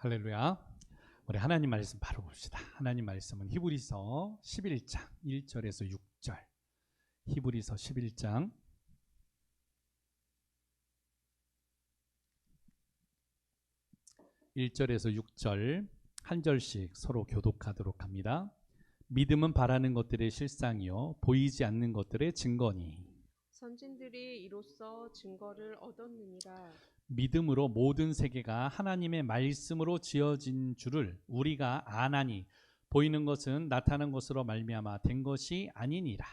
할렐루야. 우리 하나님 말씀 바로 봅시다. 하나님 말씀은 히브리서 11장 1절에서 6절. 히브리서 11장 1절에서 6절 한 절씩 서로 교독하도록 합니다. 믿음은 바라는 것들의 실상이요 보이지 않는 것들의 증거니 선진들이 이로써 증거를 얻었느니라. 믿음으로 모든 세계가 하나님의 말씀으로 지어진 줄을 우리가 아나니 보이는 것은 나타난 것으로 말미암아 된 것이 아니니라.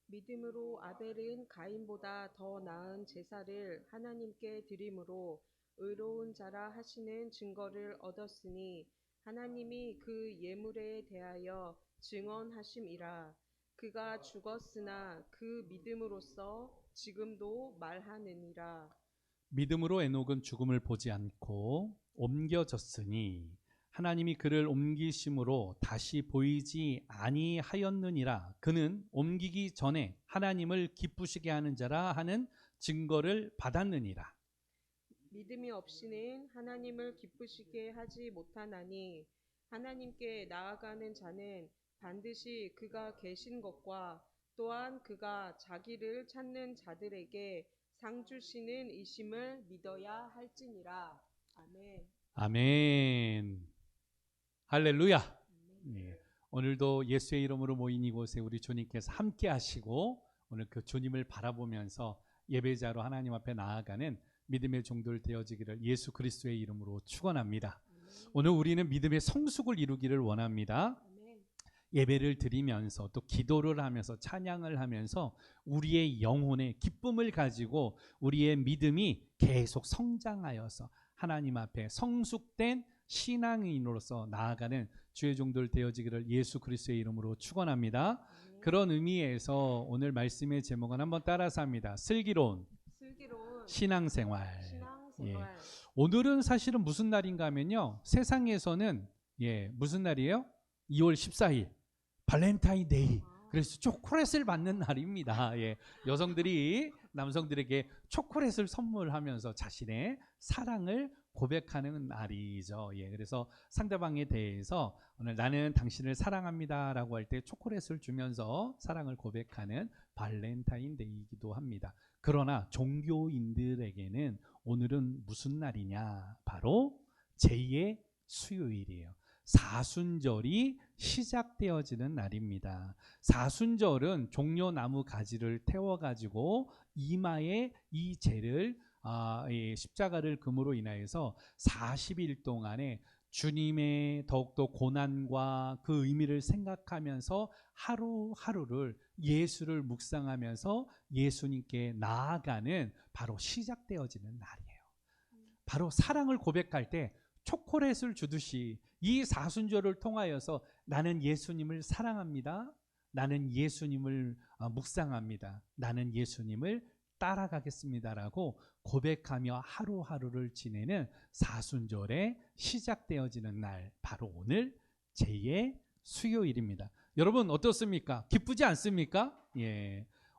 믿음으로 아벨은 가인보다 더 나은 제사를 하나님께 드림으로 의로운 자라 하시는 증거를 얻었으니 하나님이 그 예물에 대하여 증언하심이라. 그가 죽었으나 그 믿음으로써 지금도 말하느니라. 믿음으로 에녹은 죽음을 보지 않고 옮겨졌으니 하나님이 그를 옮기심으로 다시 보이지 아니하였느니라. 그는 옮기기 전에 하나님을 기쁘시게 하는 자라 하는 증거를 받았느니라. 믿음이 없이는 하나님을 기쁘시게 하지 못하나니 하나님께 나아가는 자는 반드시 그가 계신 것과 또한 그가 자기를 찾는 자들에게 상 주시는 이심을 믿어야 할지니라. 아멘. 아멘. 할렐루야. 네. 오늘도 예수의 이름으로 모인 이곳에 우리 주님께서 함께 하시고 오늘 그 주님을 바라보면서 예배자로 하나님 앞에 나아가는 믿음의 종들 되어지기를 예수 그리스도의 이름으로 축원합니다. 오늘 우리는 믿음의 성숙을 이루기를 원합니다. 예배를 드리면서 또 기도를 하면서 찬양을 하면서 우리의 영혼의 기쁨을 가지고 우리의 믿음이 계속 성장하여서 하나님 앞에 성숙된 신앙인으로서 나아가는 주의 종들 되어지기를 예수 그리스도의 이름으로 축원합니다. 그런 의미에서 오늘 말씀의 제목은 한번 따라서 합니다. 슬기로운 신앙생활. 예. 오늘은 사실은 무슨 날인가 하면요, 세상에서는 무슨 날이에요? 2월 14일 발렌타인데이. 그래서 초콜릿을 받는 날입니다. 여성들이 남성들에게 초콜릿을 선물하면서 자신의 사랑을 고백하는 날이죠. 그래서 상대방에 대해서 오늘 나는 당신을 사랑합니다 라고 할 때 초콜릿을 주면서 사랑을 고백하는 발렌타인데이이기도 합니다. 그러나 종교인들에게는 오늘은 무슨 날이냐? 바로 제2의 수요일이에요. 사순절이 시작되어지는 날입니다. 사순절은 종려나무 가지를 태워가지고 이마에 이 죄를 십자가를 금으로 인하여서 40일 동안에 주님의 더욱더 고난과 그 의미를 생각하면서 하루하루를 예수를 묵상하면서 예수님께 나아가는 바로 시작되어지는 날이에요. 바로 사랑을 고백할 때 초콜릿을 주듯이 이 사순절을 통하여서 나는 예수님을 사랑합니다. 나는 예수님을 묵상합니다. 나는 예수님을 따라가겠습니다라고 고백하며 하루하루를 지내는 사순절에 시작되어지는 날, 바로 오늘 제2의 수요일입니다. 여러분 어떻습니까? 기쁘지 않습니까?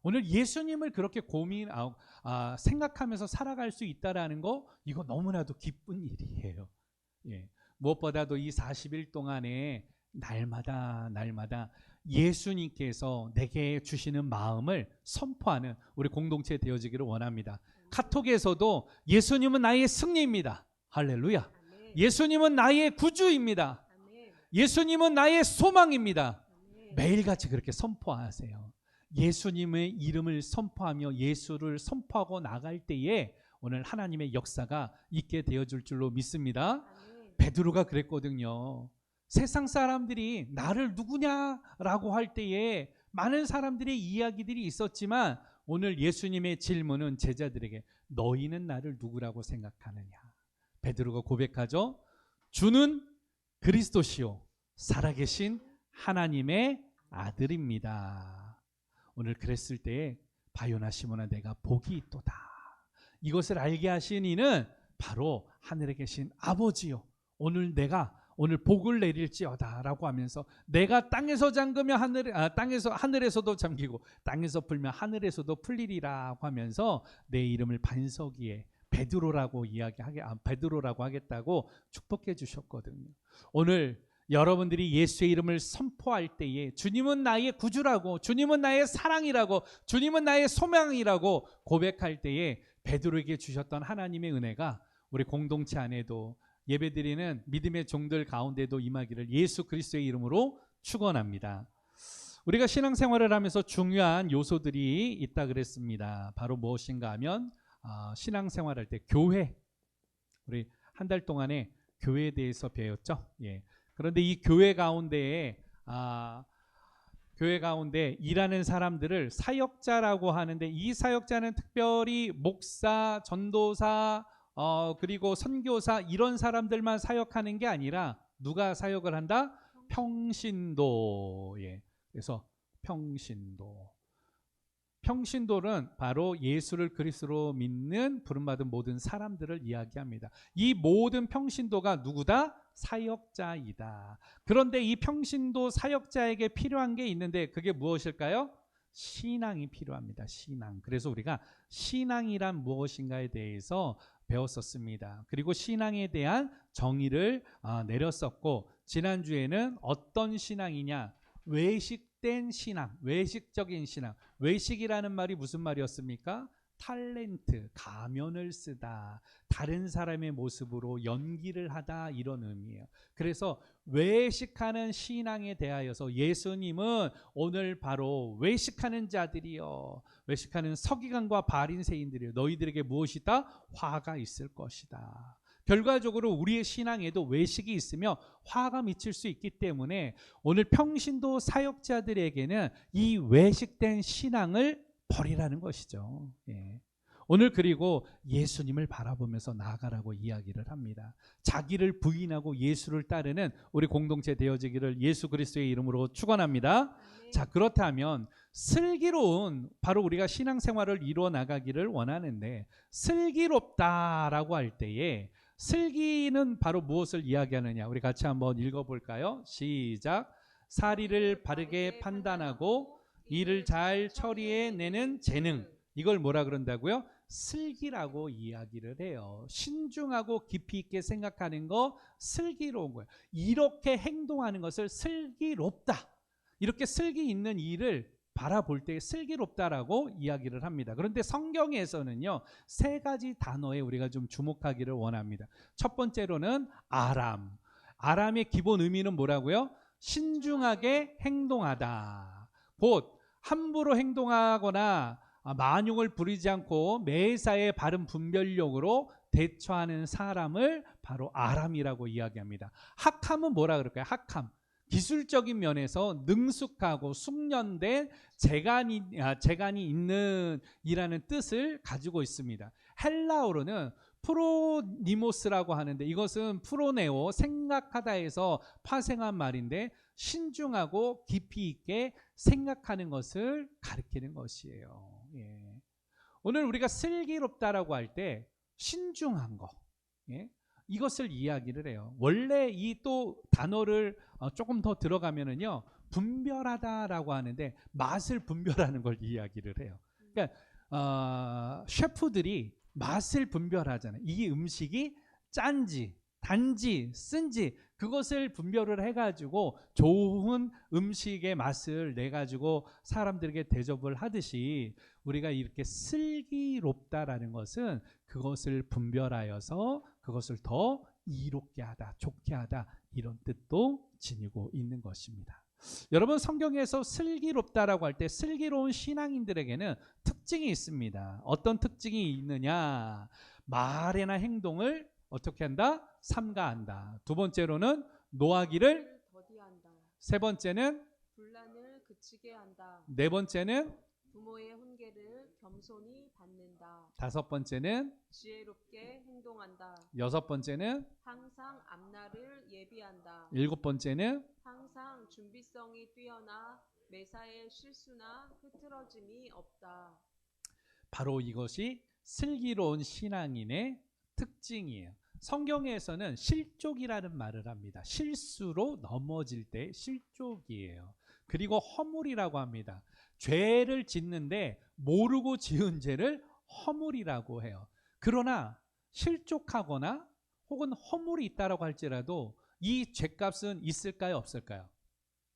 오늘 예수님을 그렇게 생각하면서 살아갈 수 있다라는 거, 이거 너무나도 기쁜 일이에요. 무엇보다도 이 40일 동안에 날마다 예수님께서 내게 주시는 마음을 선포하는 우리 공동체 되어지기를 원합니다. 카톡에서도 예수님은 나의 승리입니다. 할렐루야. 예수님은 나의 구주입니다. 예수님은 나의 소망입니다. 매일같이 그렇게 선포하세요. 예수님의 이름을 선포하며 예수를 선포하고 나갈 때에 오늘 하나님의 역사가 있게 되어줄 줄로 믿습니다. 베드로가 그랬거든요. 세상 사람들이 나를 누구냐라고 할 때에 많은 사람들의 이야기들이 있었지만 오늘 예수님의 질문은 제자들에게 너희는 나를 누구라고 생각하느냐? 베드로가 고백하죠. 주는 그리스도시요 살아계신 하나님의 아들입니다. 오늘 그랬을 때에 바요나 시몬아 내가 복이 있도다. 이것을 알게 하신 이는 바로 하늘에 계신 아버지요. 오늘 복을 내릴지어다라고 하면서 내가 땅에서 잠그면 하늘에서도 잠기고 땅에서 풀면 하늘에서도 풀리리라고 하면서 내 이름을 반석 위에 베드로라고 하겠다고 축복해 주셨거든요. 오늘 여러분들이 예수의 이름을 선포할 때에 주님은 나의 구주라고, 주님은 나의 사랑이라고, 주님은 나의 소망이라고 고백할 때에 베드로에게 주셨던 하나님의 은혜가 우리 공동체 안에도 예배드리는 믿음의 종들 가운데도 임하기를 예수 그리스도의 이름으로 축원합니다. 우리가 신앙생활을 하면서 중요한 요소들이 있다 그랬습니다. 바로 무엇인가 하면 신앙생활할 때 교회, 우리 한 달 동안에 교회에 대해서 배웠죠. 그런데 이 교회 가운데 일하는 사람들을 사역자라고 하는데, 이 사역자는 특별히 목사, 전도사, 그리고 선교사 이런 사람들만 사역하는 게 아니라 누가 사역을 한다? 평신도. 그래서 평신도는 바로 예수를 그리스도로 믿는 부름받은 모든 사람들을 이야기합니다. 이 모든 평신도가 누구다? 사역자이다. 그런데 이 평신도 사역자에게 필요한 게 있는데 그게 무엇일까요? 신앙이 필요합니다. 신앙. 그래서 우리가 신앙이란 무엇인가에 대해서 배웠었습니다. 그리고 신앙에 대한 정의를 내렸었고, 지난주에는 어떤 신앙이냐? 외식된 신앙, 외식적인 신앙. 외식이라는 말이 무슨 말이었습니까? 탤런트, 가면을 쓰다, 다른 사람의 모습으로 연기를 하다, 이런 의미예요. 그래서 외식하는 신앙에 대하여서 예수님은 오늘 바로 외식하는 자들이여, 외식하는 서기관과 바리새인들이여, 너희들에게 무엇이다? 화가 있을 것이다. 결과적으로 우리의 신앙에도 외식이 있으며 화가 미칠 수 있기 때문에 오늘 평신도 사역자들에게는 이 외식된 신앙을 버리라는 것이죠. 오늘 그리고 예수님을 바라보면서 나아가라고 이야기를 합니다. 자기를 부인하고 예수를 따르는 우리 공동체 되어지기를 예수 그리스도의 이름으로 축원합니다. 자, 그렇다면 슬기로운, 바로 우리가 신앙생활을 이루어 나가기를 원하는데, 슬기롭다라고 할 때에 슬기는 바로 무엇을 이야기하느냐? 우리 같이 한번 읽어볼까요? 시작. 사리를 바르게 판단하고 일을 잘 처리해내는 재능, 이걸 뭐라 그런다고요? 슬기라고 이야기를 해요. 신중하고 깊이 있게 생각하는 거 슬기로운 거예요. 이렇게 행동하는 것을 슬기롭다, 이렇게 슬기 있는 일을 바라볼 때 슬기롭다라고 이야기를 합니다. 그런데 성경에서는요, 세 가지 단어에 우리가 좀 주목하기를 원합니다. 첫 번째로는 아람의 기본 의미는 뭐라고요? 신중하게 행동하다. 곧 함부로 행동하거나 만용을 부리지 않고 매사에 바른 분별력으로 대처하는 사람을 바로 아람이라고 이야기합니다. 학함은 뭐라 그럴까요? 학함, 기술적인 면에서 능숙하고 숙련된 재간이 있는 이라는 뜻을 가지고 있습니다. 헬라어로는 프로니모스라고 하는데, 이것은 프로네오, 생각하다에서 파생한 말인데 신중하고 깊이 있게 생각하는 것을 가리키는 것이에요. 오늘 우리가 슬기롭다라고 할 때 신중한 거, 이것을 이야기를 해요. 원래 이 또 단어를 조금 더 들어가면은요, 분별하다라고 하는데 맛을 분별하는 걸 이야기를 해요. 그러니까 셰프들이 맛을 분별하잖아요. 이 음식이 짠지 단지 쓴지 그것을 분별을 해가지고 좋은 음식의 맛을 내가지고 사람들에게 대접을 하듯이, 우리가 이렇게 슬기롭다라는 것은 그것을 분별하여서 그것을 더 이롭게 하다, 좋게 하다, 이런 뜻도 지니고 있는 것입니다. 여러분, 성경에서 슬기롭다라고 할 때 슬기로운 신앙인들에게는 특징이 있습니다. 어떤 특징이 있느냐? 말이나 행동을 어떻게 한다? 삼가한다. 두 번째로는 노하기를 더디한다. 세 번째는 분란을 그치게 한다. 네 번째는 부모의 훈계를 겸손히 받는다. 다섯 번째는 지혜롭게 행동한다. 여섯 번째는 항상 앞날을 예비한다. 일곱 번째는 항상 준비성이 뛰어나 매사에 실수나 흐트러짐이 없다. 바로 이것이 슬기로운 신앙인의 특징이에요. 성경에서는 실족이라는 말을 합니다. 실수로 넘어질 때 실족이에요. 그리고 허물이라고 합니다. 죄를 짓는데 모르고 지은 죄를 허물이라고 해요. 그러나 실족하거나 혹은 허물이 있다라고 할지라도 이 죄값은 있을까요, 없을까요?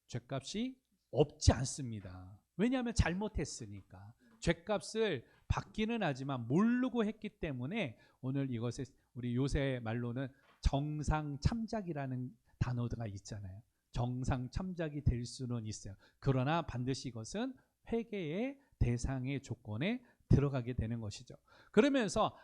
죄값이 없지 않습니다. 왜냐하면 잘못했으니까. 죄값을 받기는 하지만 모르고 했기 때문에 오늘 이것에 우리 요새 말로는 정상참작이라는 단어가 있잖아요. 정상참작이 될 수는 있어요. 그러나 반드시 이것은 회개의 대상의 조건에 들어가게 되는 것이죠. 그러면서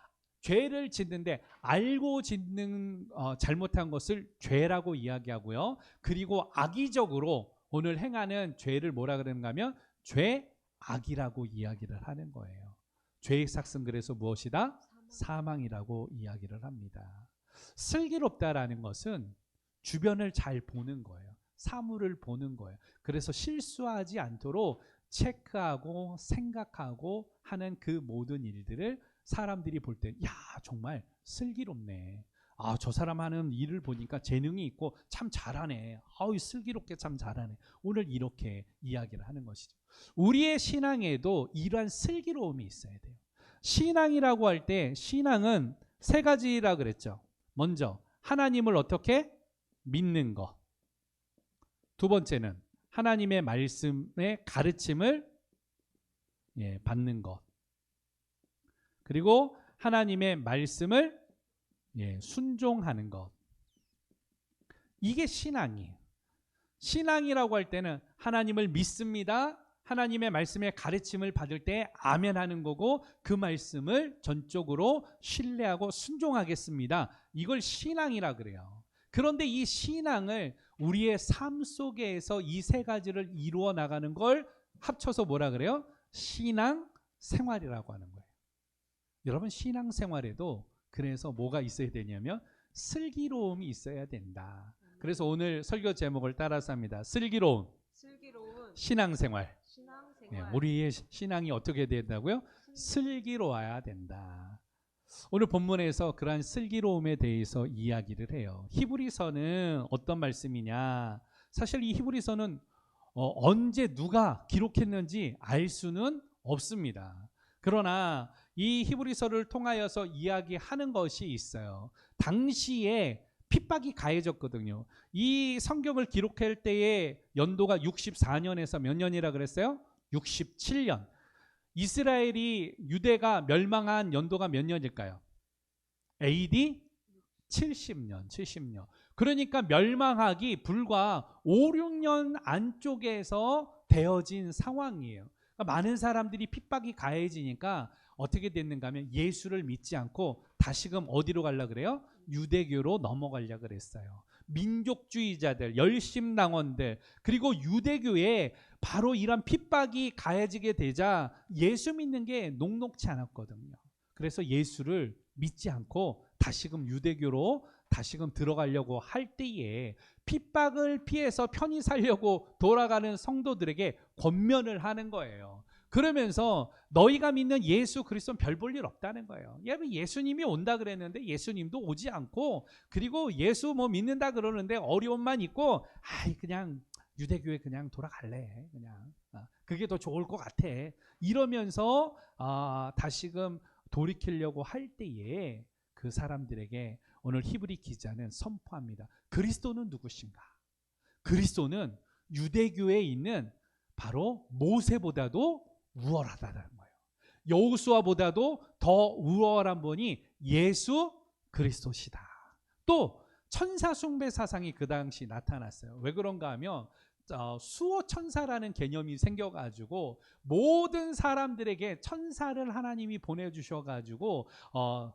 죄를 짓는데 알고 짓는 잘못한 것을 죄라고 이야기하고요. 그리고 악의적으로 오늘 행하는 죄를 뭐라 그러는가 하면 죄악이라고 이야기를 하는 거예요. 죄의 삭은 그래서 무엇이다? 사망이라고 이야기를 합니다. 슬기롭다라는 것은 주변을 잘 보는 거예요. 사물을 보는 거예요. 그래서 실수하지 않도록 체크하고 생각하고 하는 그 모든 일들을 사람들이 볼 때, 야, 정말 슬기롭네. 아, 저 사람 하는 일을 보니까 재능이 있고 참 잘하네. 아우, 슬기롭게 참 잘하네. 오늘 이렇게 이야기를 하는 것이죠. 우리의 신앙에도 이러한 슬기로움이 있어야 돼요. 신앙이라고 할 때 신앙은 세 가지라 그랬죠. 먼저 하나님을 어떻게 믿는 것. 두 번째는 하나님의 말씀의 가르침을 받는 것. 그리고 하나님의 말씀을 순종하는 것. 이게 신앙이에요. 신앙이라고 할 때는 하나님을 믿습니다. 하나님의 말씀의 가르침을 받을 때 아멘 하는 거고 그 말씀을 전적으로 신뢰하고 순종하겠습니다. 이걸 신앙이라 그래요. 그런데 이 신앙을 우리의 삶 속에서 이 세 가지를 이루어 나가는 걸 합쳐서 뭐라 그래요? 신앙 생활이라고 하는 거예요. 여러분 신앙 생활에도 그래서 뭐가 있어야 되냐면 슬기로움이 있어야 된다. 그래서 오늘 설교 제목을 따라서 합니다. 슬기로운 신앙 생활. 우리의 신앙이 어떻게 된다고요? 슬기로워야 된다. 오늘 본문에서 그러한 슬기로움에 대해서 이야기를 해요. 히브리서는 어떤 말씀이냐? 사실 이 히브리서는 언제 누가 기록했는지 알 수는 없습니다. 그러나 이 히브리서를 통하여서 이야기하는 것이 있어요. 당시에 핍박이 가해졌거든요. 이 성경을 기록할 때의 연도가 64년에서 몇 년이라 그랬어요? 67년. 이스라엘이 유대가 멸망한 연도가 몇 년일까요? AD 70년. 그러니까 멸망하기 불과 5, 6년 안쪽에서 되어진 상황이에요. 그러니까 많은 사람들이 핍박이 가해지니까 어떻게 됐는가 하면 예수를 믿지 않고 다시금 어디로 가려고 그래요? 유대교로 넘어가려고 그랬어요. 민족주의자들, 열심당원들, 그리고 유대교에 바로 이런 핍박이 가해지게 되자 예수 믿는 게 녹록치 않았거든요. 그래서 예수를 믿지 않고 다시금 유대교로 다시금 들어가려고 할 때에 핍박을 피해서 편히 살려고 돌아가는 성도들에게 권면을 하는 거예요. 그러면서 너희가 믿는 예수 그리스도는 별 볼 일 없다는 거예요. 예수님이 온다 그랬는데 예수님도 오지 않고, 그리고 예수 뭐 믿는다 그러는데 어려움만 있고, 그냥 유대교에 그냥 돌아갈래. 그냥 그게 더 좋을 것 같아. 이러면서 다시금 돌이키려고 할 때에 그 사람들에게 오늘 히브리 기자는 선포합니다. 그리스도는 누구신가? 그리스도는 유대교에 있는 바로 모세보다도 우월하다는 거예요. 여호수아보다도 더 우월한 분이 예수 그리스도시다. 또 천사 숭배 사상이 그 당시 나타났어요. 왜 그런가 하면 수호 천사라는 개념이 생겨가지고 모든 사람들에게 천사를 하나님이 보내주셔가지고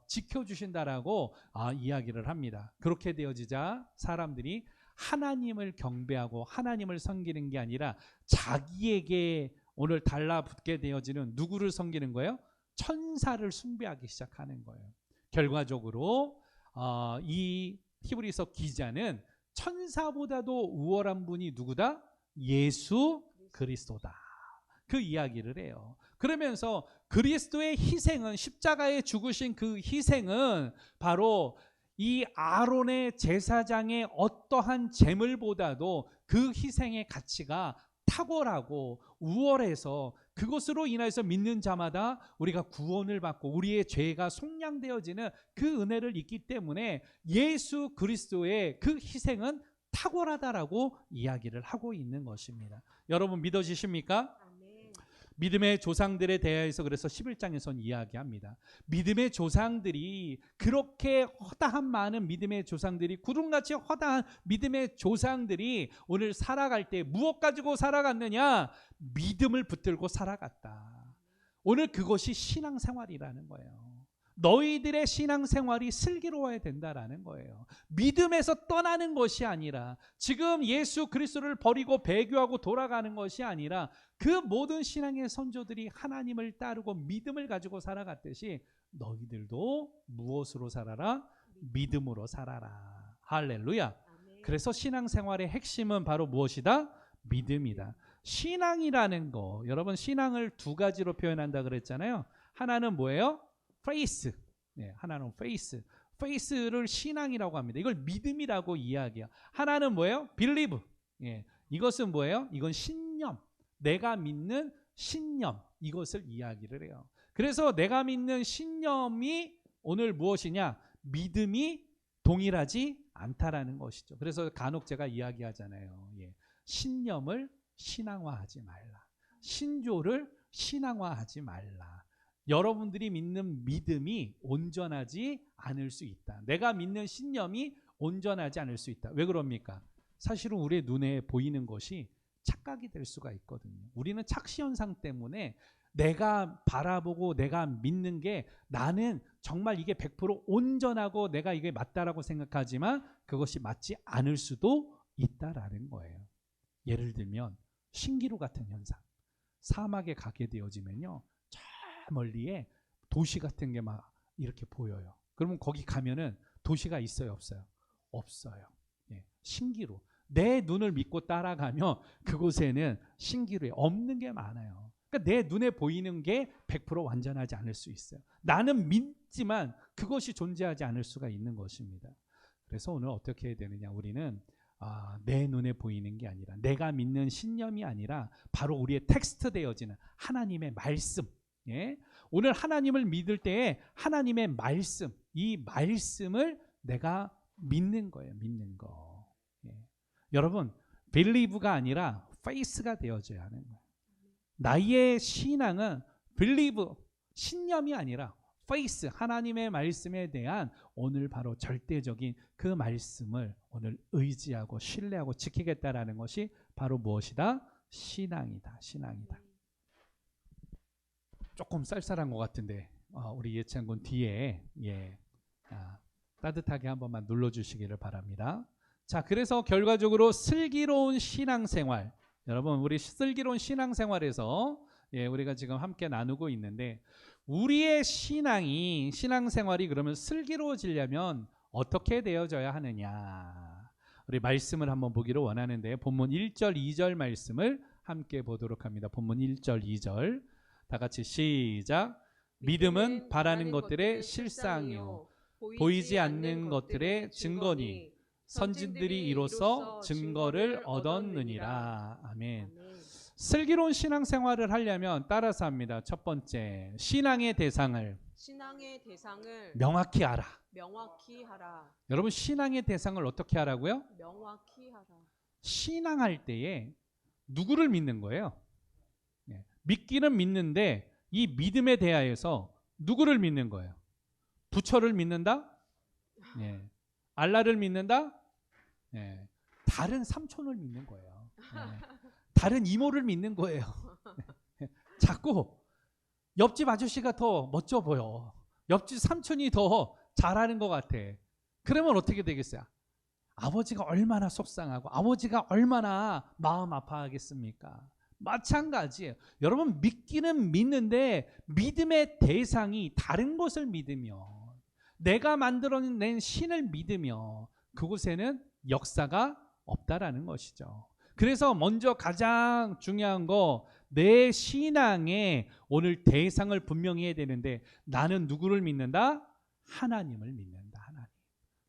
지켜주신다라고 이야기를 합니다. 그렇게 되어지자 사람들이 하나님을 경배하고 하나님을 섬기는 게 아니라 자기에게 오늘 달라붙게 되어지는 누구를 섬기는 거예요? 천사를 숭배하기 시작하는 거예요. 결과적으로 이 히브리서 기자는 천사보다도 우월한 분이 누구다? 예수 그리스도다. 그 이야기를 해요. 그러면서 그리스도의 희생은, 십자가에 죽으신 그 희생은 바로 이 아론의 제사장의 어떠한 제물보다도 그 희생의 가치가 탁월하고 우월해서 그것으로 인해서 믿는 자마다 우리가 구원을 받고 우리의 죄가 속량되어지는 그 은혜를 있기 때문에 예수 그리스도의 그 희생은 탁월하다라고 이야기를 하고 있는 것입니다. 여러분 믿어지십니까? 아멘. 믿음의 조상들에 대해서 그래서 11장에서는 이야기합니다. 믿음의 조상들이 그렇게 허다한 많은 믿음의 조상들이 구름같이 허다한 믿음의 조상들이 오늘 살아갈 때 무엇 가지고 살아갔느냐? 믿음을 붙들고 살아갔다. 오늘 그것이 신앙생활이라는 거예요. 너희들의 신앙생활이 슬기로워야 된다라는 거예요. 믿음에서 떠나는 것이 아니라 지금 예수 그리스도를 버리고 배교하고 돌아가는 것이 아니라 그 모든 신앙의 선조들이 하나님을 따르고 믿음을 가지고 살아갔듯이 너희들도 무엇으로 살아라? 믿음으로 살아라. 할렐루야. 아멘. 그래서 신앙생활의 핵심은 바로 무엇이다? 믿음이다. 신앙이라는 거, 여러분 신앙을 두 가지로 표현한다 그랬잖아요. 하나는 뭐예요? 페이스. 네, 하나는 페이스. 페이스를 신앙이라고 합니다. 이걸 믿음이라고 이야기해요. 하나는 뭐예요? 빌리브. 예, 이것은 뭐예요? 이건 신념. 내가 믿는 신념. 이것을 이야기를 해요. 그래서 내가 믿는 신념이 오늘 무엇이냐? 믿음이 동일하지 않다라는 것이죠. 그래서 간혹 제가 이야기하잖아요. 예, 신념을 신앙화하지 말라. 신조를 신앙화하지 말라. 여러분들이 믿는 믿음이 온전하지 않을 수 있다. 내가 믿는 신념이 온전하지 않을 수 있다. 왜 그럽니까? 사실은 우리의 눈에 보이는 것이 착각이 될 수가 있거든요. 우리는 착시현상 때문에 내가 바라보고 내가 믿는 게 나는 정말 이게 100% 온전하고 내가 이게 맞다라고 생각하지만 그것이 맞지 않을 수도 있다라는 거예요. 예를 들면 신기루 같은 현상. 사막에 가게 되어지면요. 저 멀리에 도시 같은 게 막 이렇게 보여요. 그러면 거기 가면은 도시가 있어요, 없어요? 없어요. 예, 신기루. 내 눈을 믿고 따라가면 그곳에는 신기루에 없는 게 많아요. 그러니까 내 눈에 보이는 게 100% 완전하지 않을 수 있어요. 나는 믿지만 그것이 존재하지 않을 수가 있는 것입니다. 그래서 오늘 어떻게 해야 되느냐? 우리는 내 눈에 보이는 게 아니라 내가 믿는 신념이 아니라 바로 우리의 텍스트 되어지는 하나님의 말씀. 예? 오늘 하나님을 믿을 때에 하나님의 말씀, 이 말씀을 내가 믿는 거예요. 믿는 거. 예. 여러분, believe가 아니라 faith가 되어져야 하는 거예요. 나의 신앙은 believe, 신념이 아니라 faith, 하나님의 말씀에 대한 오늘 바로 절대적인 그 말씀을 오늘 의지하고 신뢰하고 지키겠다라는 것이 바로 무엇이다? 신앙이다. 신앙이다. 조금 쌀쌀한 것 같은데 우리 예찬군 뒤에 따뜻하게 한 번만 눌러주시기를 바랍니다. 자, 그래서 결과적으로 슬기로운 신앙생활, 여러분 우리 슬기로운 신앙생활에서 우리가 지금 함께 나누고 있는데 우리의 신앙생활이 그러면 슬기로워지려면 어떻게 되어져야 하느냐? 우리 말씀을 한번 보기를 원하는데 본문 1절 2절 말씀을 함께 보도록 합니다. 본문 1절 2절 다 같이 시작. 믿음은 바라는 것들의 실상이요 보이지 않는 것들의 증거니 선진들이 이로써 증거를 얻었느니라. 아멘. 슬기로운 신앙생활을 하려면 따라서 합니다. 첫 번째, 신앙의 대상을 명확히 하라. 여러분 신앙의 대상을 어떻게 하라고요? 명확히 하라. 신앙할 때에 누구를 믿는 거예요? 믿기는 믿는데 이 믿음에 대하여서 누구를 믿는 거예요? 부처를 믿는다? 알라를 믿는다? 다른 삼촌을 믿는 거예요. 다른 이모를 믿는 거예요. 자꾸 옆집 아저씨가 더 멋져 보여. 옆집 삼촌이 더 잘하는 것 같아. 그러면 어떻게 되겠어요? 아버지가 얼마나 속상하고 아버지가 얼마나 마음 아파하겠습니까? 마찬가지예요. 여러분 믿기는 믿는데 믿음의 대상이 다른 것을 믿으며 내가 만들어낸 신을 믿으며 그곳에는 역사가 없다라는 것이죠. 그래서 먼저 가장 중요한 거 내 신앙의 오늘 대상을 분명히 해야 되는데 나는 누구를 믿는다? 하나님을 믿는다. 하나님.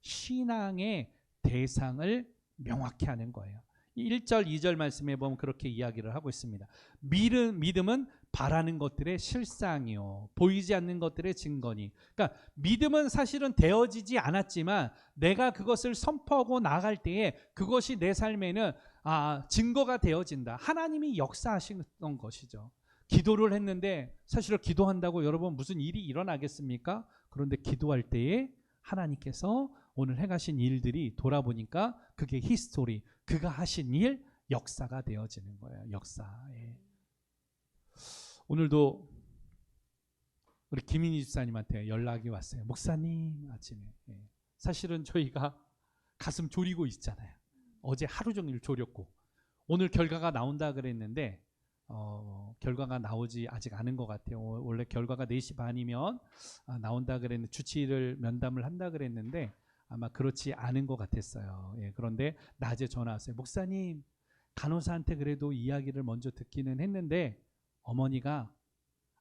신앙의 대상을 명확히 하는 거예요. 1절 2절 말씀에 보면 그렇게 이야기를 하고 있습니다. 믿음은 바라는 것들의 실상이요 보이지 않는 것들의 증거니. 그러니까 믿음은 사실은 되어지지 않았지만 내가 그것을 선포하고 나갈 때에 그것이 내 삶에는 증거가 되어진다. 하나님이 역사하시는 것이죠. 기도를 했는데 사실은 기도한다고 여러분 무슨 일이 일어나겠습니까? 그런데 기도할 때에 하나님께서 오늘 행하신 일들이 돌아보니까 그게 히스토리, 그가 하신 일, 역사가 되어지는 거예요. 역사. 예. 오늘도 우리 김인희 집사님한테 연락이 왔어요. 목사님 아침에. 예. 사실은 저희가 가슴 졸이고 있잖아요. 어제 하루 종일 졸였고 오늘 결과가 나온다 그랬는데 결과가 나오지 아직 않은 것 같아요. 원래 결과가 4시 반이면 나온다 그랬는데 주치의를 면담을 한다 그랬는데 아마 그렇지 않은 것 같았어요. 예, 그런데 낮에 전화 왔어요. 목사님, 간호사한테 그래도 이야기를 먼저 듣기는 했는데 어머니가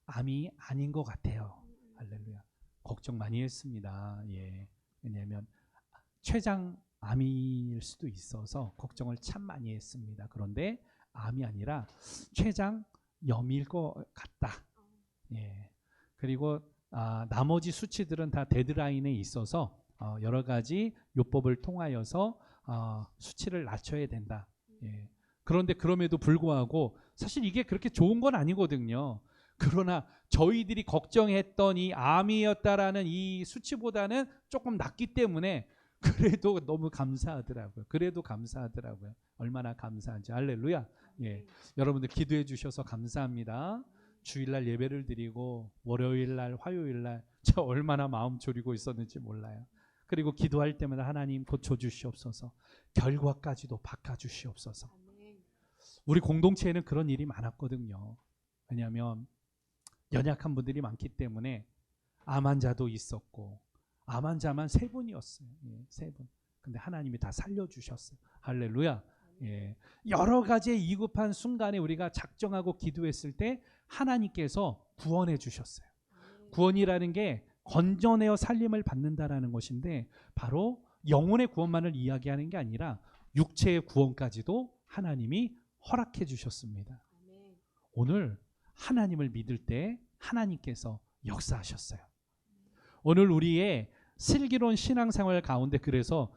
암이 아닌 것 같아요. 할렐루야. 걱정 많이 했습니다. 예, 왜냐하면 췌장 암일 수도 있어서 걱정을 참 많이 했습니다. 그런데 암이 아니라 췌장염일 것 같다. 예. 그리고 나머지 수치들은 다 데드라인에 있어서 여러 가지 요법을 통하여서 수치를 낮춰야 된다. 예. 그런데 그럼에도 불구하고 사실 이게 그렇게 좋은 건 아니거든요. 그러나 저희들이 걱정했던 이 암이었다라는 이 수치보다는 조금 낮기 때문에 그래도 너무 감사하더라고요. 그래도 감사하더라고요. 얼마나 감사한지. 할렐루야. 예. 여러분들 기도해 주셔서 감사합니다. 주일날 예배를 드리고 월요일날 화요일날 저 얼마나 마음 졸이고 있었는지 몰라요. 그리고 기도할 때마다 하나님 고쳐 주시옵소서. 결과까지도 바꿔 주시옵소서. 우리 공동체에는 그런 일이 많았거든요. 왜냐하면 연약한 분들이 많기 때문에 암 환자도 있었고 암 환자만 3분이었어요. 예, 3분. 근데 하나님이 다 살려주셨어요. 할렐루야. 예, 여러 가지의 위급한 순간에 우리가 작정하고 기도했을 때 하나님께서 구원해 주셨어요. 구원이라는 게 건져내어 살림을 받는다라는 것인데 바로 영혼의 구원만을 이야기하는 게 아니라 육체의 구원까지도 하나님이 허락해 주셨습니다. 오늘 하나님을 믿을 때 하나님께서 역사하셨어요. 오늘 우리의 슬기로운 신앙생활 가운데 그래서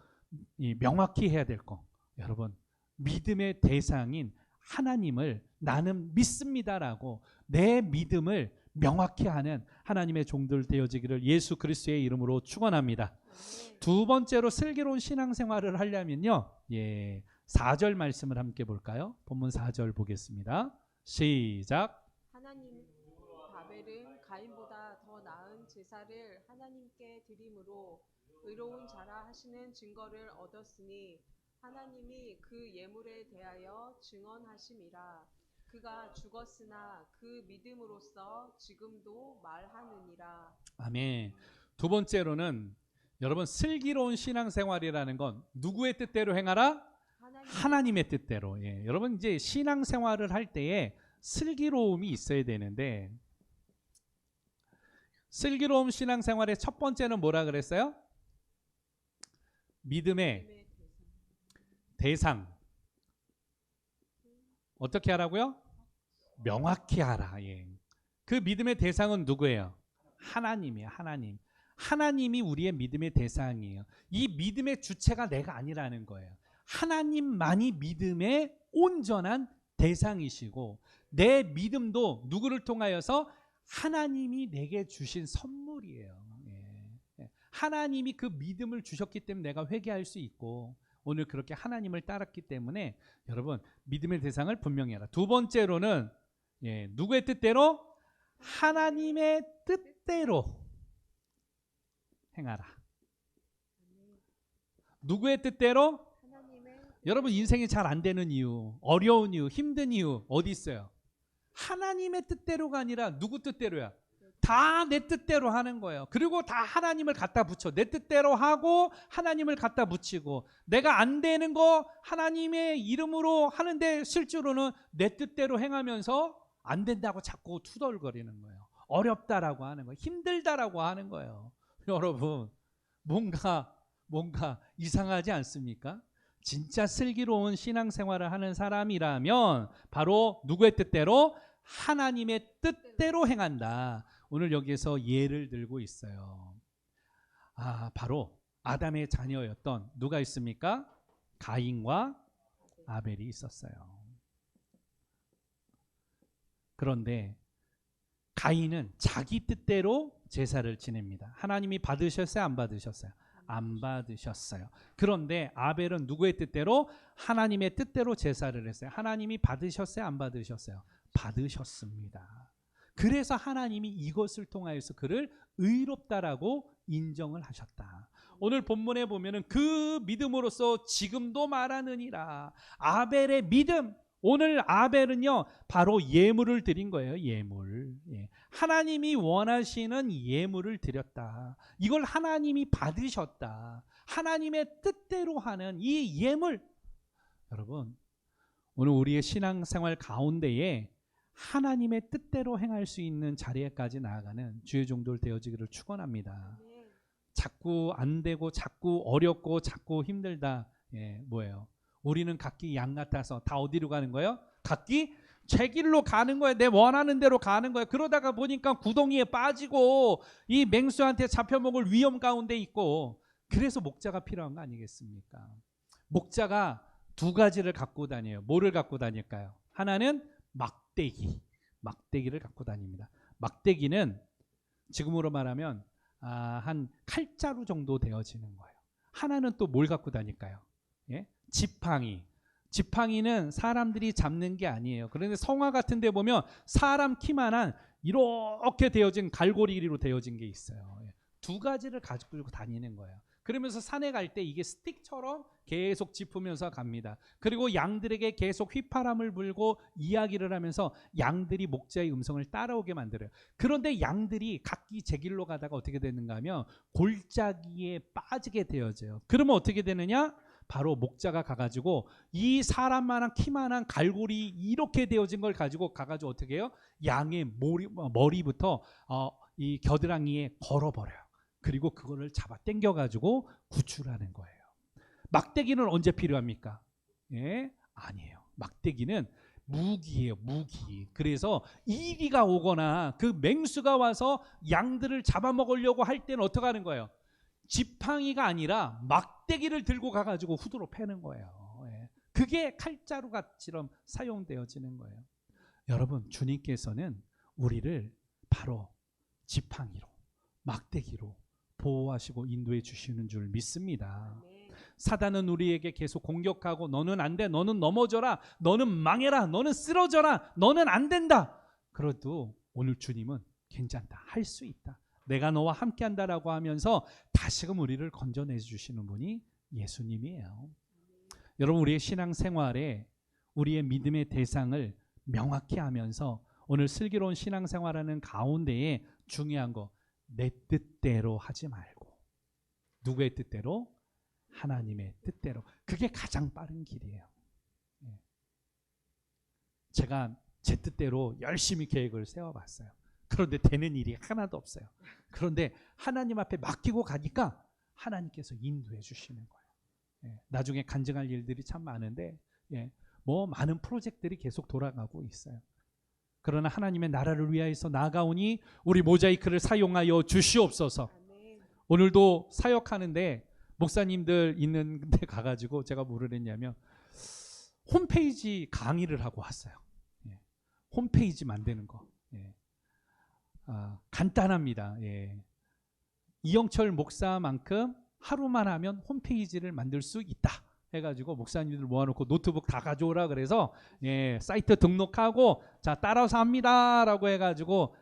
명확히 해야 될 거, 여러분 믿음의 대상인 하나님을 나는 믿습니다라고 내 믿음을 명확히 하는 하나님의 종들 되어지기를 예수 그리스도의 이름으로 축원합니다. 두 번째로 슬기로운 신앙생활을 하려면요, 4절 말씀을 함께 볼까요? 본문 4절 보겠습니다. 시작. 하나님 바벨은 가인보다 더 나은 제사를 하나님께 드림으로 의로운 자라 하시는 증거를 얻었으니 하나님이 그 예물에 대하여 증언하심이라. 그가 죽었으나 그 믿음으로써 지금도 말하느니라. 아멘. 두 번째로는 여러분 슬기로운 신앙생활이라는 건 누구의 뜻대로 행하라? 하나님의 뜻대로. 예. 여러분 이제 신앙생활을 할 때에 슬기로움이 있어야 되는데 슬기로운 신앙생활의 첫 번째는 뭐라 그랬어요? 믿음의 대상. 어떻게 하라고요? 명확히 하라. 예. 그 믿음의 대상은 누구예요? 하나님이에요. 하나님. 하나님이 우리의 믿음의 대상이에요. 이 믿음의 주체가 내가 아니라는 거예요. 하나님만이 믿음의 온전한 대상이시고 내 믿음도 누구를 통하여서 하나님이 내게 주신 선물이에요. 예. 하나님이 그 믿음을 주셨기 때문에 내가 회개할 수 있고 오늘 그렇게 하나님을 따랐기 때문에 여러분 믿음의 대상을 분명히 해라. 두 번째로는 누구의 뜻대로? 하나님의 뜻대로 행하라. 누구의 뜻대로? 여러분 인생이 잘 안 되는 이유, 어려운 이유, 힘든 이유 어디 있어요? 하나님의 뜻대로가 아니라 누구 뜻대로야? 다 내 뜻대로 하는 거예요. 그리고 다 하나님을 갖다 붙여. 내 뜻대로 하고 하나님을 갖다 붙이고 내가 안 되는 거 하나님의 이름으로 하는데 실제로는 내 뜻대로 행하면서 안 된다고 자꾸 투덜거리는 거예요. 어렵다라고 하는 거예요. 힘들다라고 하는 거예요. 여러분 뭔가 이상하지 않습니까? 진짜 슬기로운 신앙생활을 하는 사람이라면 바로 누구의 뜻대로? 하나님의 뜻대로 행한다. 오늘 여기에서 예를 들고 있어요. 바로 아담의 자녀였던 누가 있습니까? 가인과 아벨이 있었어요. 그런데 가인은 자기 뜻대로 제사를 지냅니다. 하나님이 받으셨어요? 안 받으셨어요? 안 받으셨어요. 그런데 아벨은 누구의 뜻대로? 하나님의 뜻대로 제사를 했어요. 하나님이 받으셨어요? 안 받으셨어요? 받으셨습니다. 그래서 하나님이 이것을 통하여서 그를 의롭다라고 인정을 하셨다. 오늘 본문에 보면은 그 믿음으로써 지금도 말하느니라. 아벨의 믿음. 오늘 아벨은요 바로 예물을 드린 거예요. 예물. 하나님이 원하시는 예물을 드렸다. 이걸 하나님이 받으셨다. 하나님의 뜻대로 하는 이 예물. 여러분, 오늘 우리의 신앙생활 가운데에 하나님의 뜻대로 행할 수 있는 자리에까지 나아가는 주의 종들 되어지기를 축원합니다. 자꾸 안 되고 자꾸 어렵고 자꾸 힘들다. 뭐예요? 우리는 각기 양 같아서 다 어디로 가는 거예요? 각기 제 길로 가는 거예요. 내 원하는 대로 가는 거예요. 그러다가 보니까 구덩이에 빠지고 이 맹수한테 잡혀먹을 위험 가운데 있고, 그래서 목자가 필요한 거 아니겠습니까? 목자가 두 가지를 갖고 다녀요. 뭐를 갖고 다닐까요? 하나는 막대기를 갖고 다닙니다. 막대기는 지금으로 말하면 한 칼자루 정도 되어지는 거예요. 하나는 또 뭘 갖고 다닐까요? 지팡이는 사람들이 잡는 게 아니에요. 그런데 성화 같은 데 보면 사람 키만한 이렇게 되어진 갈고리로 되어진 게 있어요. 두 가지를 가지고 다니는 거예요. 그러면서 산에 갈 때 이게 스틱처럼 계속 짚으면서 갑니다. 그리고 양들에게 계속 휘파람을 불고 이야기를 하면서 양들이 목자의 음성을 따라오게 만들어요. 그런데 양들이 각기 제 길로 가다가 어떻게 되는가 하면 골짜기에 빠지게 되어져요. 그러면 어떻게 되느냐? 바로 목자가 가가지고 이 사람만한 키만한 갈고리 이렇게 되어진 걸 가지고 가가지고 어떻게 해요? 양의 머리부터 이 겨드랑이에 걸어버려요. 그리고 그거를 잡아 당겨가지고 구출하는 거예요. 막대기는 언제 필요합니까? 아니에요. 막대기는 무기예요. 무기. 그래서 이리가 오거나 그 맹수가 와서 양들을 잡아먹으려고 할 때는 어떻게 하는 거예요? 지팡이가 아니라 막대기를 들고 가가지고 후드로 패는 거예요. 그게 칼자루같이럼 사용되어지는 거예요. 여러분, 주님께서는 우리를 바로 지팡이로, 막대기로 보호하시고 인도해 주시는 줄 믿습니다. 사단은 우리에게 계속 공격하고 너는 안 돼, 너는 넘어져라, 너는 망해라, 너는 쓰러져라, 너는 안 된다. 그래도 오늘 주님은 괜찮다, 할 수 있다, 내가 너와 함께 한다라고 하면서 다시금 우리를 건져내 주시는 분이 예수님이에요. 여러분, 우리의 신앙생활에 우리의 믿음의 대상을 명확히 하면서 오늘 슬기로운 신앙생활하는 가운데에 중요한 거, 내 뜻대로 하지 말고 누구의 뜻대로? 하나님의 뜻대로. 그게 가장 빠른 길이에요. 제가 제 뜻대로 열심히 계획을 세워봤어요. 그런데 되는 일이 하나도 없어요. 그런데 하나님 앞에 맡기고 가니까 하나님께서 인도해 주시는 거예요. 나중에 간증할 일들이 참 많은데 뭐 많은 프로젝트들이 계속 돌아가고 있어요. 그러나 하나님의 나라를 위하여서 나아가오니 우리 모자이크를 사용하여 주시옵소서. 오늘도 사역하는데 목사님들 있는 데 가가지고 제가 뭐를 했냐면 홈페이지 강의를 하고 왔어요. 홈페이지 만드는 거. 간단합니다. 이영철 목사만큼 하루만 하면 홈페이지를 만들 수 있다 해가지고 목사님들 모아놓고 노트북 다 가져오라 그래서 사이트 등록하고 자 따라서 합니다 라고 해가지고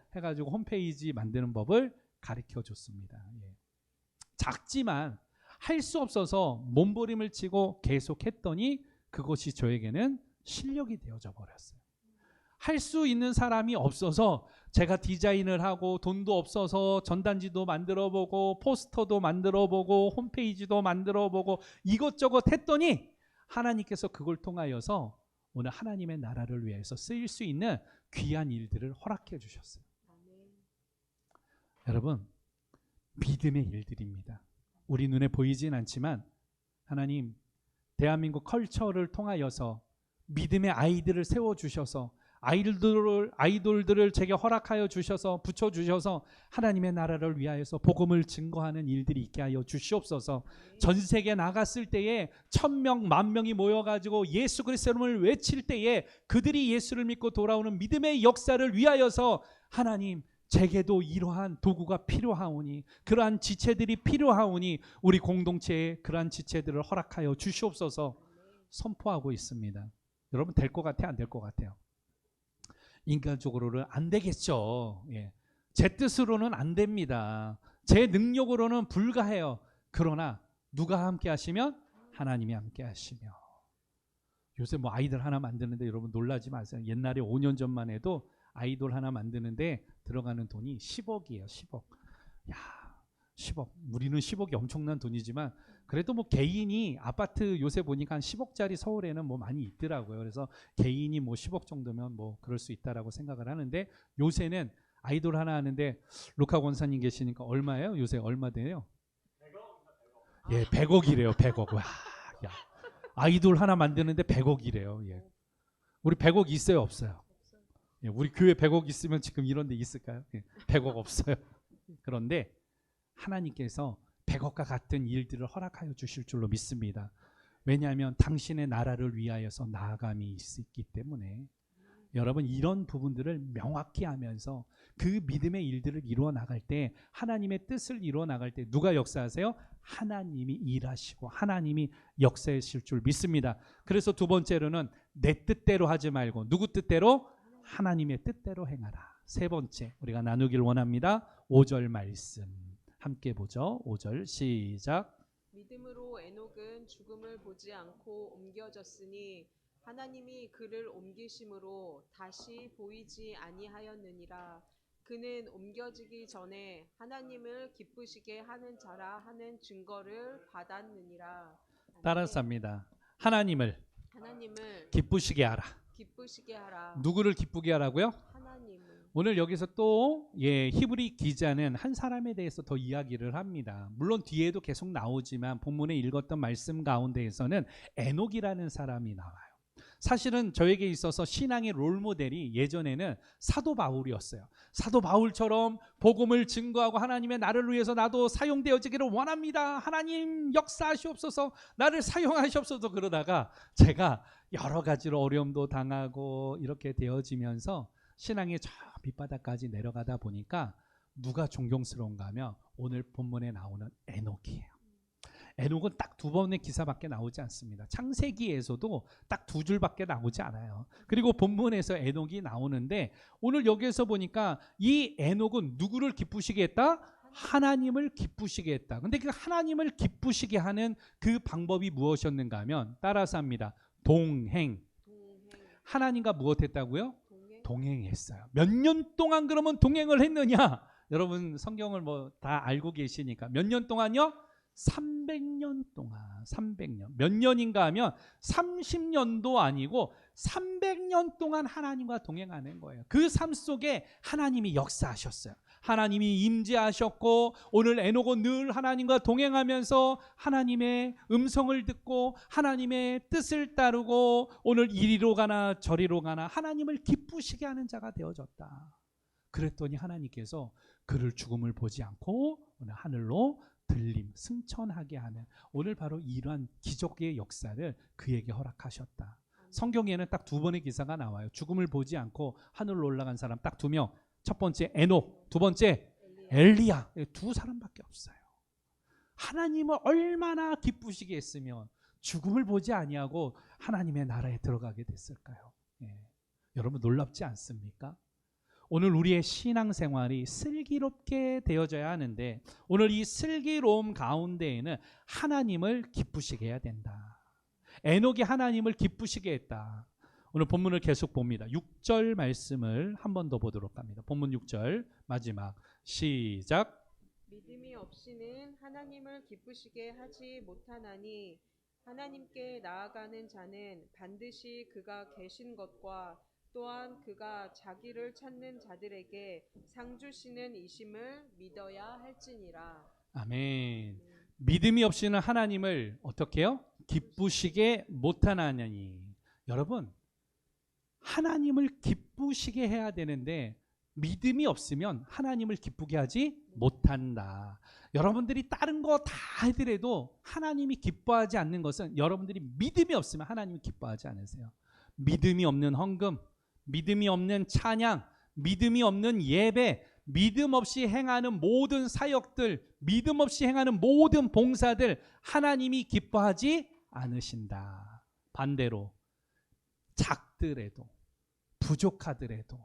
홈페이지 만드는 법을 가르쳐 줬습니다. 작지만 할 수 없어서 몸부림을 치고 계속 했더니 그것이 저에게는 실력이 되어져 버렸어요. 할 수 있는 사람이 없어서 제가 디자인을 하고 돈도 없어서 전단지도 만들어보고 포스터도 만들어보고 홈페이지도 만들어보고 이것저것 했더니 하나님께서 그걸 통하여서 오늘 하나님의 나라를 위해서 쓰일 수 있는 귀한 일들을 허락해 주셨어요. 여러분, 믿음의 일들입니다. 우리 눈에 보이진 않지만 하나님 대한민국 컬처를 통하여서 믿음의 아이들을 세워주셔서 아이돌들을 제게 허락하여 주셔서 붙여주셔서 하나님의 나라를 위하여서 복음을 증거하는 일들이 있게 하여 주시옵소서. 전 세계 나갔을 때에 1000명, 10,000명이 모여가지고 예수 그리스도의 이름을 외칠 때에 그들이 예수를 믿고 돌아오는 믿음의 역사를 위하여서 하나님 제게도 이러한 도구가 필요하오니 그러한 지체들이 필요하오니 우리 공동체에 그러한 지체들을 허락하여 주시옵소서 선포하고 있습니다. 여러분 될 것 같아요? 안 될 것 같아요? 인간적으로는 안 되겠죠. 예. 제 뜻으로는 안 됩니다. 제 능력으로는 불가해요. 그러나 누가 함께 하시면? 하나님이 함께 하시며. 요새 뭐 아이들 하나 만드는데 여러분 놀라지 마세요. 옛날에 5년 전만 해도 아이돌 하나 만드는데 들어가는 돈이 10억이에요. 10억. 야, 10억. 우리는 10억이 엄청난 돈이지만 그래도 뭐 개인이 아파트 요새 보니까 한 10억짜리 서울에는 뭐 많이 있더라고요. 그래서 개인이 뭐 10억 정도면 뭐 그럴 수 있다라고 생각을 하는데 요새는 아이돌 하나 하는데 루카 권사님 계시니까 얼마예요? 요새 얼마 돼요? 100억. 예, 100억이래요. 100억. 와, 야. 아이돌 하나 만드는데 100억이래요. 예. 우리 100억 있어요, 없어요? 예, 우리 교회 100억 있으면 지금 이런 데 있을까요? 예, 100억 없어요. 그런데 하나님께서 100억과 같은 일들을 허락하여 주실 줄로 믿습니다. 왜냐하면 당신의 나라를 위하여서 나아감이 있기 때문에 여러분 이런 부분들을 명확히 하면서 그 믿음의 일들을 이루어 나갈 때 하나님의 뜻을 이루어 나갈 때 누가 역사하세요? 하나님이 일하시고 하나님이 역사하실 줄 믿습니다. 그래서 두 번째로는 내 뜻대로 하지 말고 누구 뜻대로? 하나님의 뜻대로 행하라. 세 번째 우리가 나누길 원합니다. 5절 말씀 함께 보죠. 5절 시작. 믿음으로 에녹은 죽음을 보지 않고 옮겨졌으니 하나님이 그를 옮기심으로 다시 보이지 아니하였느니라. 그는 옮겨지기 전에 하나님을 기쁘시게 하는 자라 하는 증거를 받았느니라. 따라서 합니다. 하나님을 기쁘시게 하라. 기쁘시게 하라. 누구를 기쁘게 하라고요? 하나님을. 오늘 여기서 또 히브리 기자는 한 사람에 대해서 더 이야기를 합니다. 물론 뒤에도 계속 나오지만 본문에 읽었던 말씀 가운데에서는 에녹이라는 사람이 나와요. 사실은 저에게 있어서 신앙의 롤모델이 예전에는 사도 바울이었어요. 사도 바울처럼 복음을 증거하고 하나님의 나를 위해서 나도 사용되어지기를 원합니다. 하나님 역사하시옵소서, 나를 사용하시옵소서. 그러다가 제가 여러 가지로 어려움도 당하고 이렇게 되어지면서 신앙의 저 밑바닥까지 내려가다 보니까 누가 존경스러운가 하면 오늘 본문에 나오는 에녹이에요. 에녹은 딱 2번의 기사밖에 나오지 않습니다. 창세기에서도 딱 2줄밖에 나오지 않아요. 그리고 본문에서 에녹이 나오는데 오늘 여기에서 보니까 이 에녹은 누구를 기쁘시게 했다? 하나님을 기쁘시게 했다. 근데 그 하나님을 기쁘시게 하는 그 방법이 무엇이었는가 하면 따라서 합니다. 동행. 하나님과 무엇했다고요? 동행했어요. 몇 년 동안 그러면 동행을 했느냐? 여러분 성경을 뭐 다 알고 계시니까 몇 년 동안요? 300년 동안. 300년. 몇 년인가 하면 30년도 아니고 300년 동안 하나님과 동행하는 거예요. 그 삶 속에 하나님이 역사하셨어요. 하나님이 임재하셨고 오늘 에녹은 늘 하나님과 동행하면서 하나님의 음성을 듣고 하나님의 뜻을 따르고 오늘 이리로 가나 저리로 가나 하나님을 기쁘시게 하는 자가 되어졌다. 그랬더니 하나님께서 그를 죽음을 보지 않고 오늘 하늘로 들림, 승천하게 하는 오늘 바로 이러한 기적의 역사를 그에게 허락하셨다. 성경에는 딱 2번의 기사가 나와요. 죽음을 보지 않고 하늘로 올라간 사람 딱 2명. 첫 번째 에녹, 두 번째 엘리야. 2사람밖에 없어요. 하나님을 얼마나 기쁘시게 했으면 죽음을 보지 아니하고 하나님의 나라에 들어가게 됐을까요? 여러분 놀랍지 않습니까? 오늘 우리의 신앙생활이 슬기롭게 되어져야 하는데 오늘 이 슬기로움 가운데에는 하나님을 기쁘시게 해야 된다. 에녹이 하나님을 기쁘시게 했다. 오늘 본문을 계속 봅니다. 6절 말씀을 한 번 더 보도록 합니다. 본문 6절 마지막 시작. 믿음이 없이는 하나님을 기쁘시게 하지 못하나니 하나님께 나아가는 자는 반드시 그가 계신 것과 또한 그가 자기를 찾는 자들에게 상 주시는 이심을 믿어야 할지니라. 아멘. 믿음이 없이는 하나님을 어떻게 해요? 기쁘시게 못하나니. 여러분, 하나님을 기쁘시게 해야 되는데 믿음이 없으면 하나님을 기쁘게 하지 못한다. 여러분들이 다른 거 다 하더라도 하나님이 기뻐하지 않는 것은 여러분들이 믿음이 없으면 하나님이 기뻐하지 않으세요. 믿음이 없는 헌금, 믿음이 없는 찬양, 믿음이 없는 예배, 믿음 없이 행하는 모든 사역들, 믿음 없이 행하는 모든 봉사들 하나님이 기뻐하지 않으신다. 반대로 작더라도 부족하더라도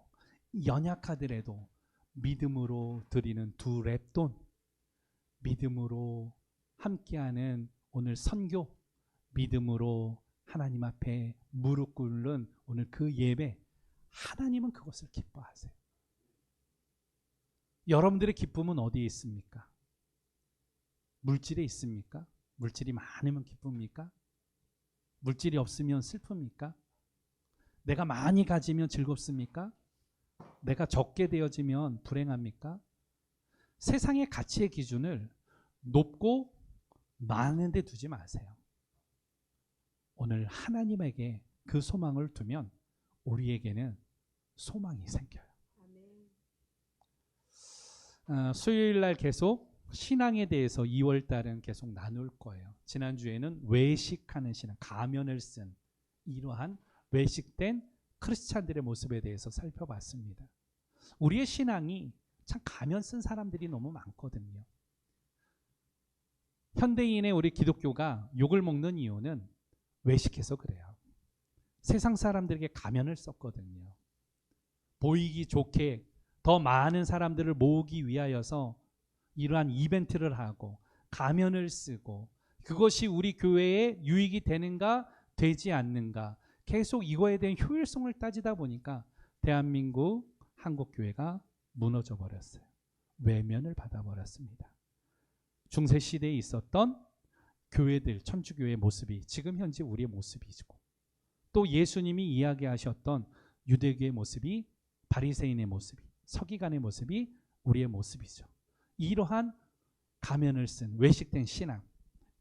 연약하더라도 믿음으로 드리는 두 랩돈, 믿음으로 함께하는 오늘 선교, 믿음으로 하나님 앞에 무릎 꿇는 오늘 그 예배, 하나님은 그것을 기뻐하세요. 여러분들의 기쁨은 어디에 있습니까? 물질에 있습니까? 물질이 많으면 기쁩니까? 물질이 없으면 슬픕니까? 내가 많이 가지면 즐겁습니까? 내가 적게 되어지면 불행합니까? 세상의 가치의 기준을 높고 많은 데 두지 마세요. 오늘 하나님에게 그 소망을 두면 우리에게는 소망이 생겨요. 수요일 날 계속 신앙에 대해서 2월 달은 계속 나눌 거예요. 지난주에는 외식하는 신앙, 가면을 쓴 이러한 외식된 크리스찬들의 모습에 대해서 살펴봤습니다. 우리의 신앙이 참 가면 쓴 사람들이 너무 많거든요. 현대인의 우리 기독교가 욕을 먹는 이유는 외식해서 그래요. 세상 사람들에게 가면을 썼거든요. 보이기 좋게 더 많은 사람들을 모으기 위하여서 이러한 이벤트를 하고 가면을 쓰고 그것이 우리 교회에 유익이 되는가 되지 않는가 계속 이거에 대한 효율성을 따지다 보니까 대한민국 한국교회가 무너져 버렸어요. 외면을 받아버렸습니다. 중세시대에 있었던 교회들, 천주교의 모습이 지금 현재 우리의 모습이고 또 예수님이 이야기하셨던 유대교의 모습이 바리새인의 모습이 서기관의 모습이 우리의 모습이죠. 이러한 가면을 쓴 외식된 신앙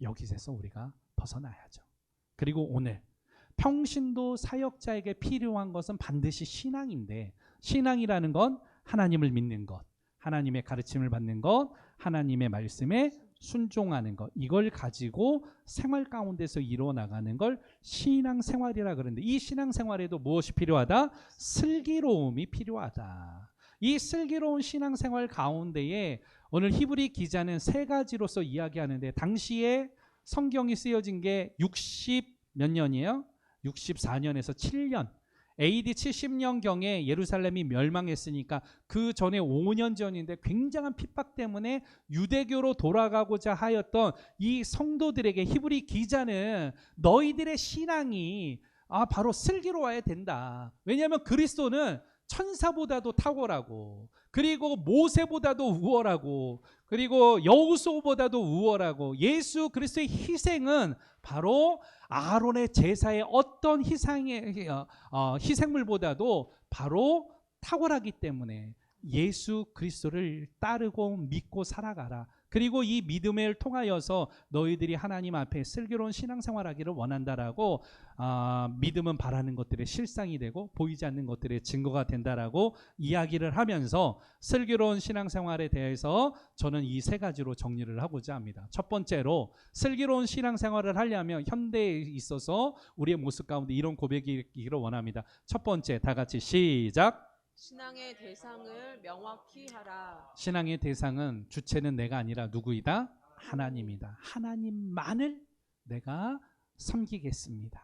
여기서 우리가 벗어나야죠. 그리고 오늘 평신도 사역자에게 필요한 것은 반드시 신앙인데 신앙이라는 건 하나님을 믿는 것, 하나님의 가르침을 받는 것, 하나님의 말씀에 순종하는 것 이걸 가지고 생활 가운데서 이루어나가는 걸 신앙생활이라 그러는데 이 신앙생활에도 무엇이 필요하다? 슬기로움이 필요하다. 이 슬기로운 신앙생활 가운데에 오늘 히브리 기자는 세 가지로서 이야기하는데 당시에 성경이 쓰여진 게 60 몇 년이에요? 64년에서 7년 AD 70년경에 예루살렘이 멸망했으니까 그 전에 5년 전인데 굉장한 핍박 때문에 유대교로 돌아가고자 하였던 이 성도들에게 히브리 기자는 너희들의 신앙이 바로 슬기로워야 된다. 왜냐하면 그리스도는 천사보다도 탁월하고 그리고 모세보다도 우월하고 그리고 여호수아보다도 우월하고 예수 그리스도의 희생은 바로 아론의 제사의 어떤 희생물보다도 바로 탁월하기 때문에 예수 그리스도를 따르고 믿고 살아가라. 그리고 이 믿음을 통하여서 너희들이 하나님 앞에 슬기로운 신앙생활하기를 원한다라고 믿음은 바라는 것들의 실상이 되고 보이지 않는 것들의 증거가 된다라고 이야기를 하면서 슬기로운 신앙생활에 대해서 저는 이 세 가지로 정리를 하고자 합니다. 첫 번째로 슬기로운 신앙생활을 하려면 현대에 있어서 우리의 모습 가운데 이런 고백이 있기를 원합니다. 첫 번째 다 같이 시작. 신앙의 대상을 명확히 하라. 신앙의 대상은 주체는 내가 아니라 누구이다? 하나님이다. 하나님만을 내가 섬기겠습니다.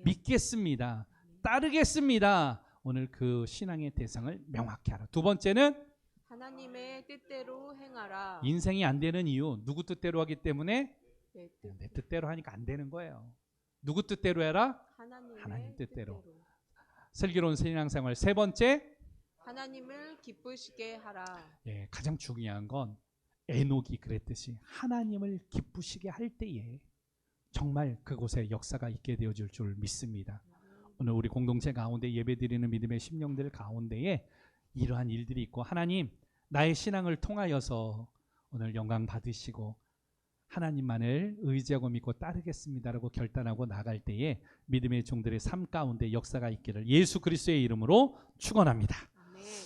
믿겠습니다. 따르겠습니다. 오늘 그 신앙의 대상을 명확히 하라. 두 번째는 하나님의 뜻대로 행하라. 인생이 안 되는 이유 누구 뜻대로 하기 때문에 내 뜻대로 하니까 안 되는 거예요. 누구 뜻대로 해라? 하나님 뜻대로. 슬기로운 신앙생활 세 번째 하나님을 기쁘시게 하라. 예, 가장 중요한 건 에녹이 그랬듯이 하나님을 기쁘시게 할 때에 정말 그곳에 역사가 있게 되어질 줄 믿습니다. 오늘 우리 공동체 가운데 예배드리는 믿음의 심령들 가운데에 이러한 일들이 있고 하나님 나의 신앙을 통하여서 오늘 영광 받으시고 하나님만을 의지하고 믿고 따르겠습니다라고 결단하고 나갈 때에 믿음의 종들의 삶 가운데 역사가 있기를 예수 그리스도의 이름으로 축원합니다.